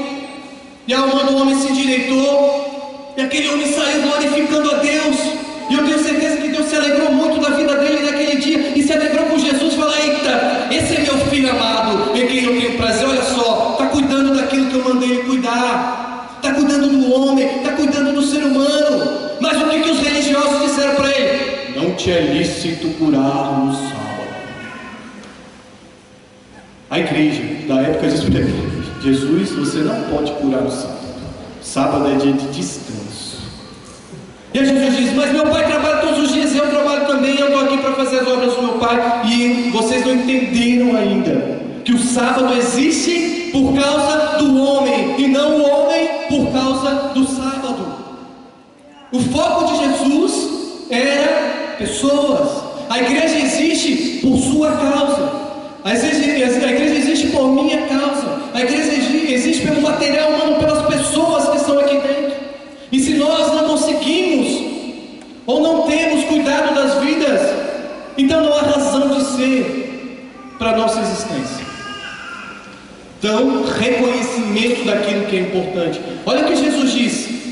e a alma do homem se endireitou, e aquele homem saiu glorificando a Deus. E eu tenho certeza que Deus se alegrou muito da vida dele naquele dia, e se alegrou com Jesus, e falou: eita, esse é meu filho amado, em quem eu tenho prazer. Olha só, está cuidando daquilo que eu mandei ele cuidar, está cuidando do homem, está cuidando do ser humano. Mas o que os religiosos disseram para ele? Não te é lícito curar no sábado. A igreja da época disse para ele: Jesus, você não pode curar no sábado. Sábado é dia de descanso. E aí Jesus diz: mas meu pai trabalha todos os dias, eu trabalho também, eu estou aqui para fazer as obras do meu pai. E vocês não entenderam ainda que o sábado existe por causa do homem, e não o homem por causa do sábado. O foco de Jesus era pessoas. A igreja existe por sua causa. A igreja existe por minha causa. A igreja existe pelo material humano, pelas pessoas que estão aqui dentro. E se nós não conseguimos, ou não temos cuidado das vidas, então não há razão de ser para a nossa existência. Então, reconhecimento daquilo que é importante. Olha o que Jesus disse.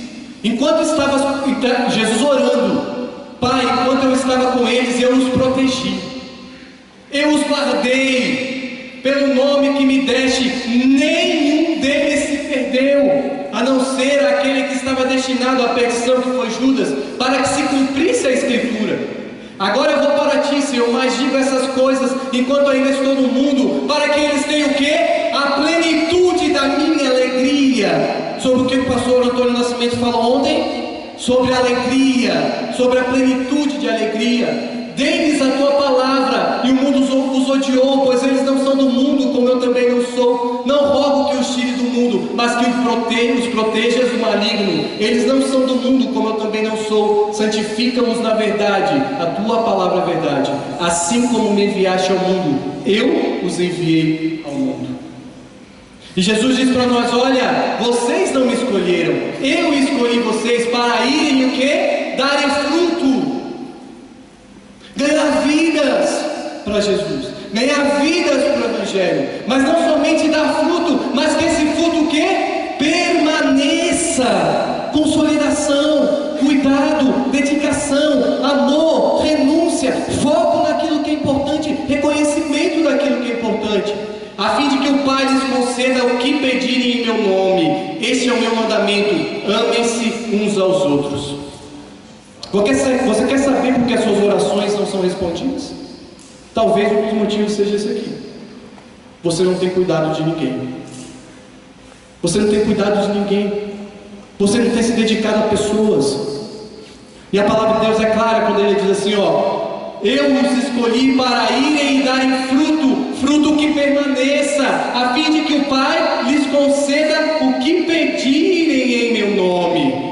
Enquanto estava Jesus orando: Pai, enquanto eu estava com eles, eu os protegi, eu os guardei, pelo nome que me deste, nenhum deles se perdeu, a não ser aquele que estava destinado à perdição, que foi Judas, para que se cumprisse a Escritura. Agora eu vou para ti, Senhor, mas digo essas coisas enquanto ainda estou no mundo, para que eles tenham o quê? A plenitude da minha alegria. Sobre o que o pastor Antônio Nascimento falou ontem? Sobre a alegria, sobre a plenitude de alegria. Dê-lhes a tua palavra, e o mundo os odiou, pois eles não são do mundo, como eu também não sou. Não rogo que os tire do mundo, mas que os protejas do maligno. Eles não são do mundo, como eu também não sou. Santifica-os na verdade, a tua palavra é verdade. Assim como me enviaste ao mundo, eu os enviei ao mundo. E Jesus diz para nós: olha, vocês não me escolheram, eu escolhi vocês para irem o quê? Darem fruto. Ganhar vidas para Jesus, ganhar vidas para o Evangelho, mas não somente dar fruto, mas que esse fruto o quê? Permaneça. Consolidação, cuidado, dedicação, amor, renúncia, foco naquilo que é importante, reconhecimento daquilo que é importante, a fim de que o Pai lhes conceda o que pedirem em meu nome. Este é o meu mandamento: amem-se uns aos outros. Você quer saber por que as suas orações não são respondidas? Talvez um dos motivos seja esse aqui: você não tem cuidado de ninguém. Você não tem cuidado de ninguém. Você não tem se dedicado a pessoas. E a palavra de Deus é clara quando ele diz assim: ó, eu os escolhi para irem e darem fruto, fruto que permaneça, a fim de que o Pai lhes conceda o que pedirem em meu nome.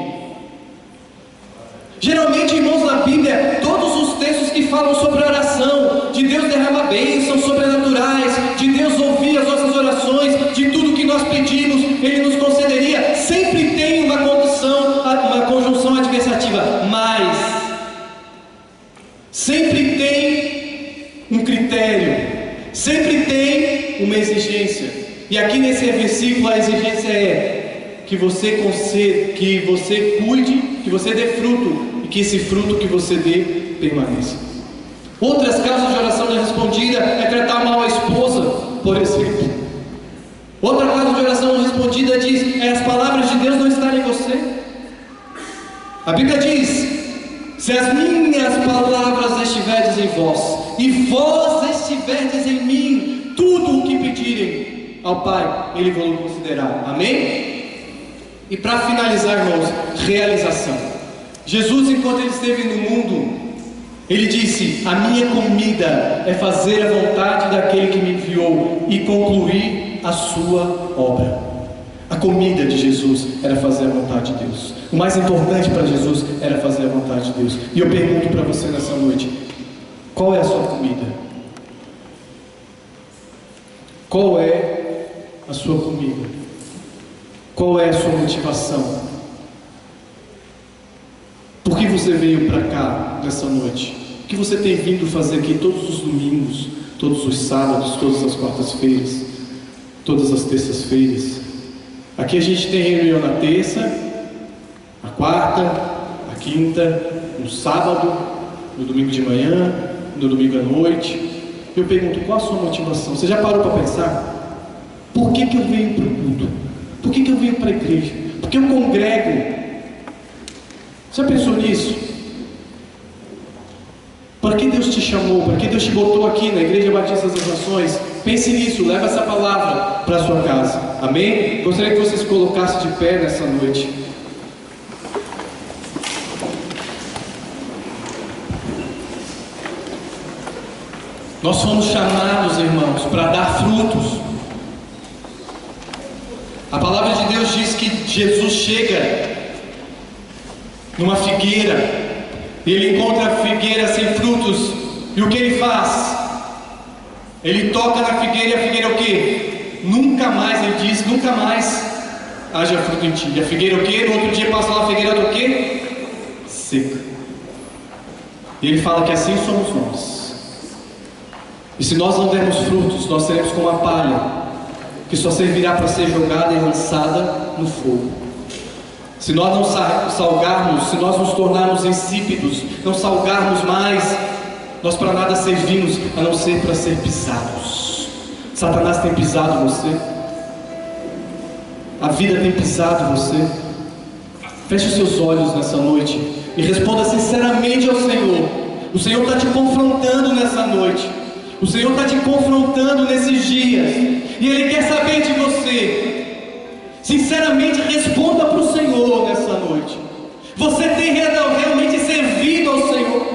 Geralmente, irmãos, na Bíblia, todos os textos que falam sobre oração, de Deus derramar bênçãos sobrenaturais, de Deus ouvir as nossas orações, de tudo que nós pedimos, Ele nos concederia, sempre tem uma conjunção adversativa, mas sempre tem um critério, sempre tem uma exigência. E aqui nesse versículo a exigência é que você conceda, que você cuide, que você dê fruto, e que esse fruto que você dê permaneça. Outras causas de oração não respondida é tratar mal a esposa, por exemplo. Outra causa de oração não respondida diz: as palavras de Deus não estarem em você. A Bíblia diz: se as minhas palavras estiverdes em vós, e vós estiverdes em mim, tudo o que pedirem ao Pai, Ele vos considerará. Amém? E para finalizar, irmãos, realização. Jesus, enquanto Ele esteve no mundo, Ele disse: a minha comida é fazer a vontade daquele que me enviou e concluir a sua obra. A comida de Jesus era fazer a vontade de Deus. O mais importante para Jesus era fazer a vontade de Deus. E eu pergunto para você nessa noite: qual é a sua comida? Qual é a sua comida? Qual é a sua motivação? Por que você veio para cá nessa noite? que você tem vindo fazer aqui todos os domingos, todos os sábados, todas as quartas-feiras, todas as terças-feiras? Aqui a gente tem reunião na terça, na quarta, na quinta, no sábado, no domingo de manhã, no domingo à noite. Eu pergunto, qual a sua motivação? Você já parou para pensar? Por que eu venho para o culto? Por que eu venho para a igreja? Por que eu congrego? Já pensou nisso? Para que Deus te chamou? Para que Deus te botou aqui na Igreja Batista das Nações? Pense nisso, leva essa palavra para a sua casa. Amém? Gostaria que você se colocasse de pé nessa noite. Nós fomos chamados, irmãos, para dar frutos. A palavra de Deus diz que Jesus chega numa figueira, e ele encontra a figueira sem frutos, e o que ele faz? Ele toca na figueira, e a figueira é o quê? Nunca mais, ele diz, nunca mais haja fruto em ti. E a figueira é o quê? No outro dia passa lá, a figueira do quê? Seca. E ele fala que assim somos nós. E se nós não dermos frutos, nós seremos como a palha, que só servirá para ser jogada e lançada no fogo. Se nós não salgarmos, se nós nos tornarmos insípidos, não salgarmos mais, nós para nada servimos, a não ser para ser pisados. Satanás tem pisado você, a vida tem pisado você. Feche os seus olhos nessa noite e responda sinceramente ao Senhor. O Senhor está te confrontando nessa noite. O Senhor está te confrontando nesses dias, e Ele quer saber de você. Sinceramente responda para o Senhor nessa noite. Você tem realmente servido ao Senhor?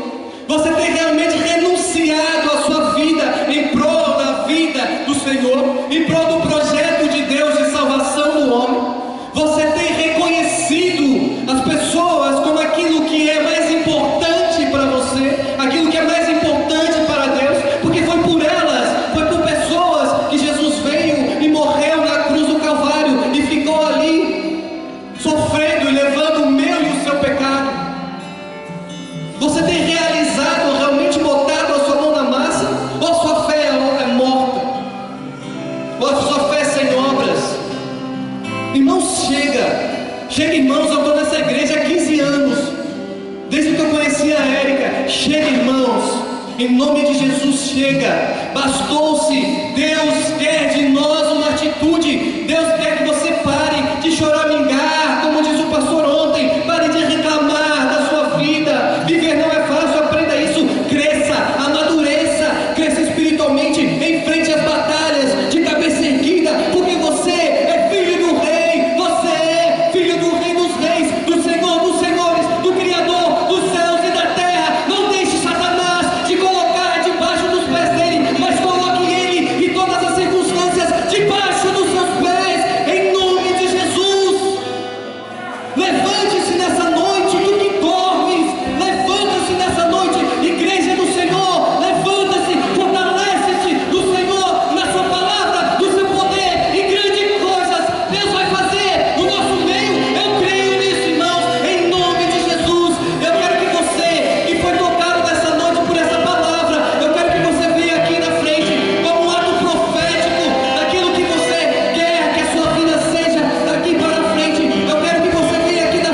Você tem realmente renunciado a sua vida em prol da vida do Senhor, em prol do projeto de Deus de salvação do homem? Você tem reconhecido as pessoas como aquilo que é mais importante para você, aquilo que é mais importante para Deus? Porque foi por elas, foi por pessoas que Jesus veio e morreu na cruz do Calvário e ficou ali sofrendo e levando o meu e o seu pecado. Você tem realizado, realmente botado a sua mão na massa? Ou a sua fé é morta? Ou a sua fé é sem obras? Irmãos, chega irmãos, eu estou nessa igreja há 15 anos, desde que eu conheci a Érica. Chega irmãos, em nome de Jesus, chega. Bastou-se. Deus quer de nós uma atitude. Deus quer que você pare de choramingar, como diz o pastor ontem. Pare de reclamar da sua vida. Viver não é fácil, aprenda isso. Cresça, amadureça, cresça espiritualmente, enfrente as batalhas de cabeça erguida, porque você é filho do rei. Você é filho do rei dos reis, do Senhor dos senhores, do Criador dos céus e da terra. Não deixe Satanás te colocar debaixo dos pés dele, mas coloque ele e todas as circunstâncias debaixo dos seus pés, em nome de Jesus. Levante-se nessa noite, tu que dormes. Levanta-se nessa noite, igreja do Senhor. Levanta-se, fortalece-se do Senhor, na sua palavra, do seu poder, e grandes coisas Deus vai fazer no nosso meio. Eu creio nisso, irmãos, em nome de Jesus. Eu quero que você, que foi tocado nessa noite por essa palavra, eu quero que você venha aqui na frente, como um ato profético daquilo que você quer que a sua vida seja daqui para frente. Eu quero que você venha aqui na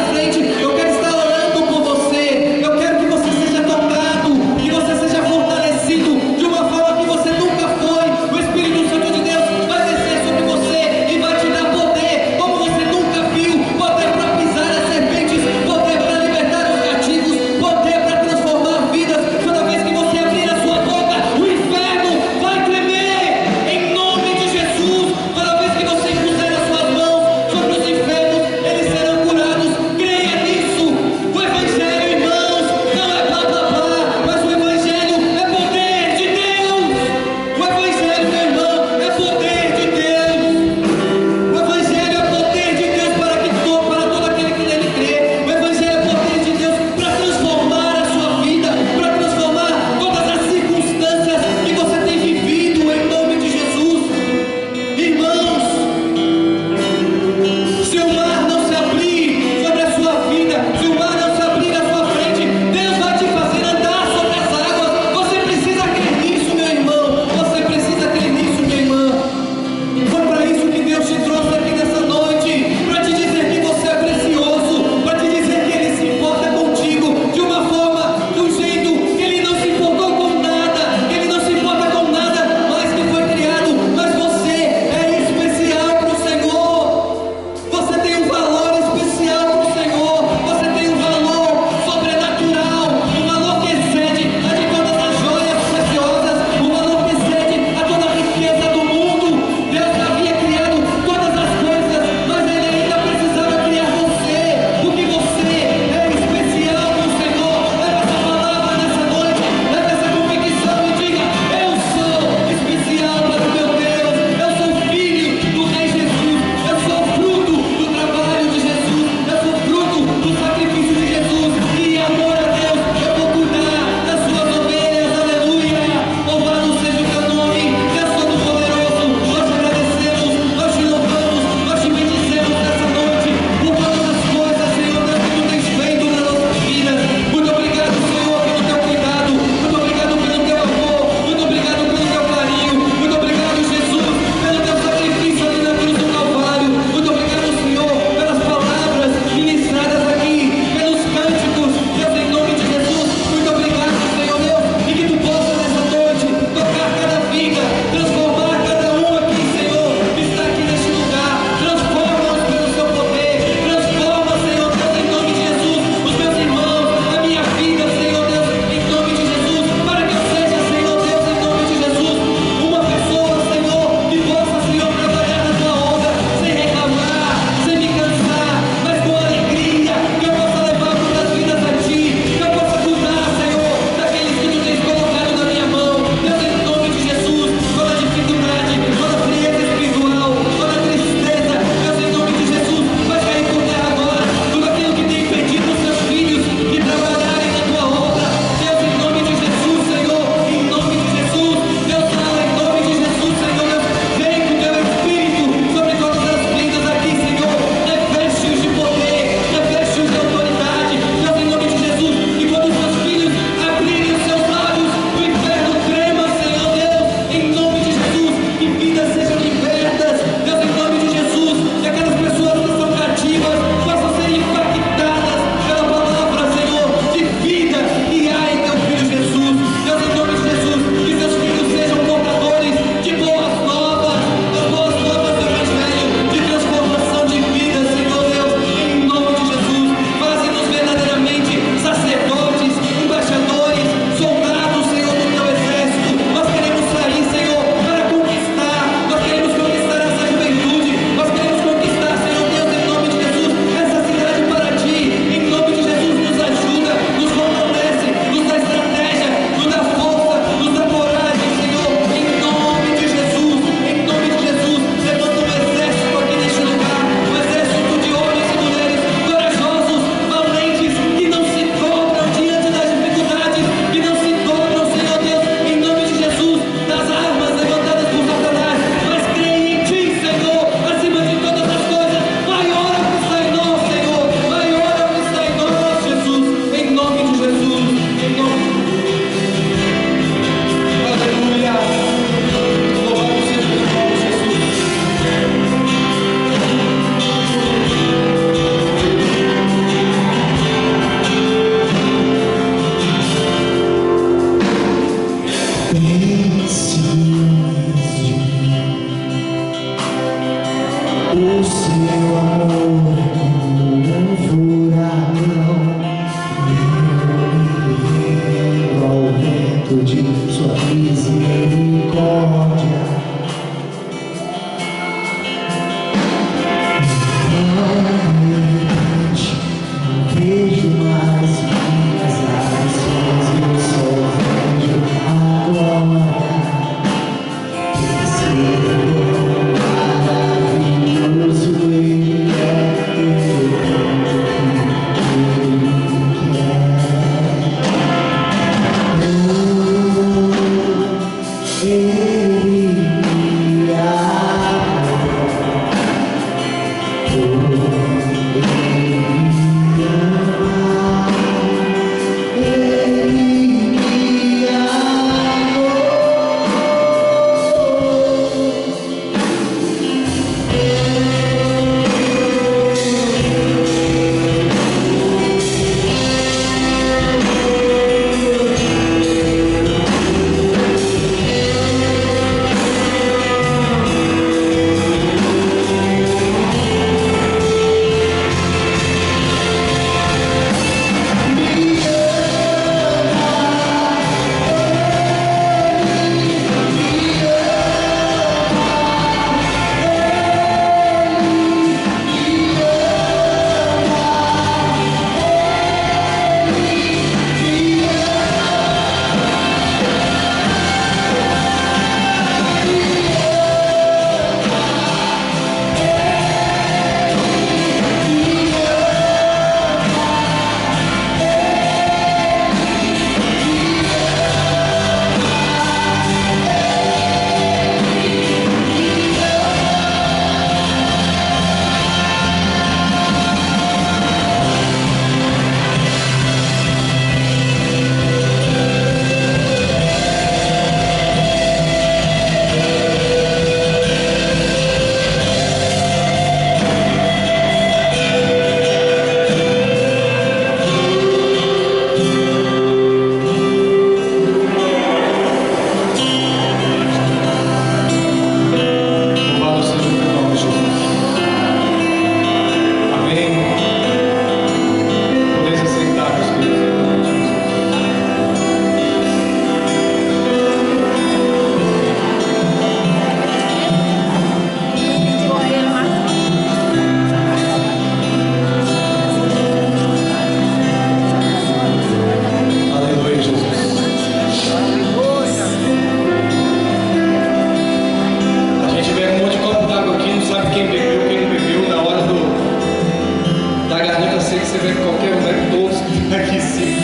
pergunta assim que você vê em qualquer lugar, todos aqui sim,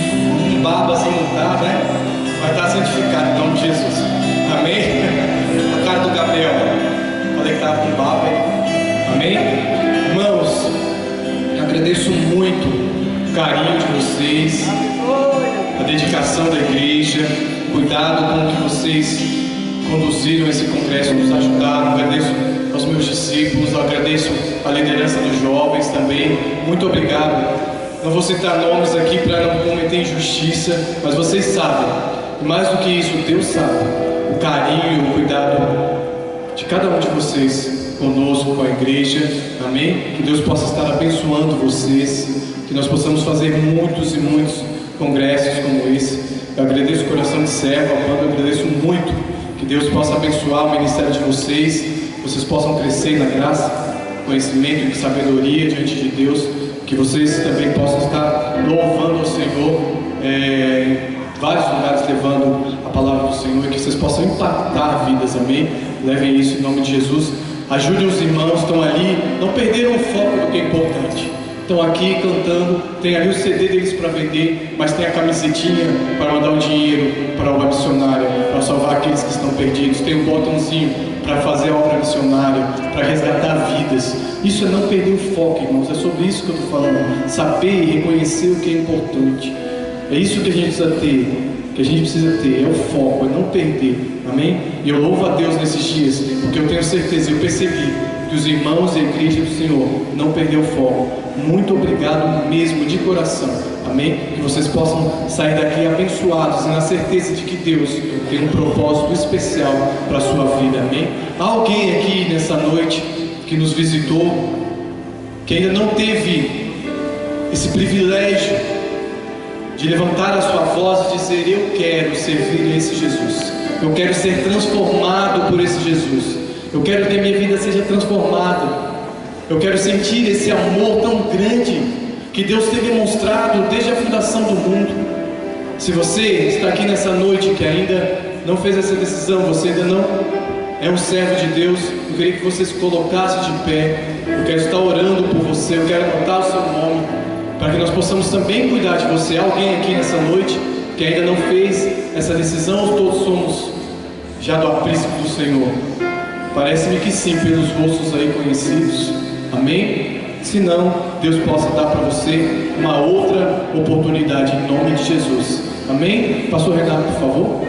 com barba assim não tá, né? Vai estar santificado em nome de Jesus. Amém? A cara do Gabriel, falei que estava com barba aí. Amém? Irmãos, eu agradeço muito o carinho de vocês, a dedicação da igreja, o cuidado com que vocês conduziram esse congresso, nos ajudaram. Agradeço aos meus discípulos, agradeço a liderança dos jovens também. Muito obrigado. Não vou citar nomes aqui para não cometer injustiça, mas vocês sabem, e mais do que isso, Deus sabe, o carinho, o cuidado de cada um de vocês conosco, com a igreja. Amém? Que Deus possa estar abençoando vocês, que nós possamos fazer muitos e muitos congressos como esse. Eu agradeço o coração de servo, a banda, eu agradeço muito. Que Deus possa abençoar o ministério de vocês, vocês possam crescer na graça, conhecimento e sabedoria diante de Deus, que vocês também possam estar louvando ao Senhor em vários lugares, levando a palavra do Senhor, e que vocês possam impactar vidas, amém? Levem isso em nome de Jesus. Ajudem os irmãos que estão ali, não perderam o foco do que é importante. Estão aqui cantando, tem ali o CD deles para vender, mas tem a camisetinha para mandar o dinheiro para a obra missionária, para salvar aqueles que estão perdidos. Tem um botãozinho para fazer a obra missionária, para resgatar vidas. Isso é não perder o foco, irmãos. É sobre isso que eu estou falando. Saber e reconhecer o que é importante. É isso que a gente precisa ter. Que a gente precisa ter, é o foco, é não perder. Amém? E eu louvo a Deus nesses dias, porque eu tenho certeza, eu percebi que os irmãos e a igreja do Senhor não perderam o foco. Muito obrigado mesmo, de coração. Amém? Que vocês possam sair daqui abençoados e na certeza de que Deus tem um propósito especial para a sua vida. Amém? Há alguém aqui nessa noite que nos visitou, que ainda não teve esse privilégio de levantar a sua voz e dizer: eu quero servir a esse Jesus, eu quero ser transformado por esse Jesus, eu quero que a minha vida seja transformada, eu quero sentir esse amor tão grande que Deus tem demonstrado desde a fundação do mundo. Se você está aqui nessa noite que ainda não fez essa decisão, você ainda não é um servo de Deus, eu queria que você se colocasse de pé. Eu quero estar orando por você, eu quero anotar o seu nome, para que nós possamos também cuidar de você. Há alguém aqui nessa noite que ainda não fez essa decisão, ou todos somos já do aprisco do Senhor? Parece-me que sim, pelos rostos aí conhecidos. Amém? Se não, Deus possa dar para você uma outra oportunidade em nome de Jesus. Amém? Pastor Renato, por favor.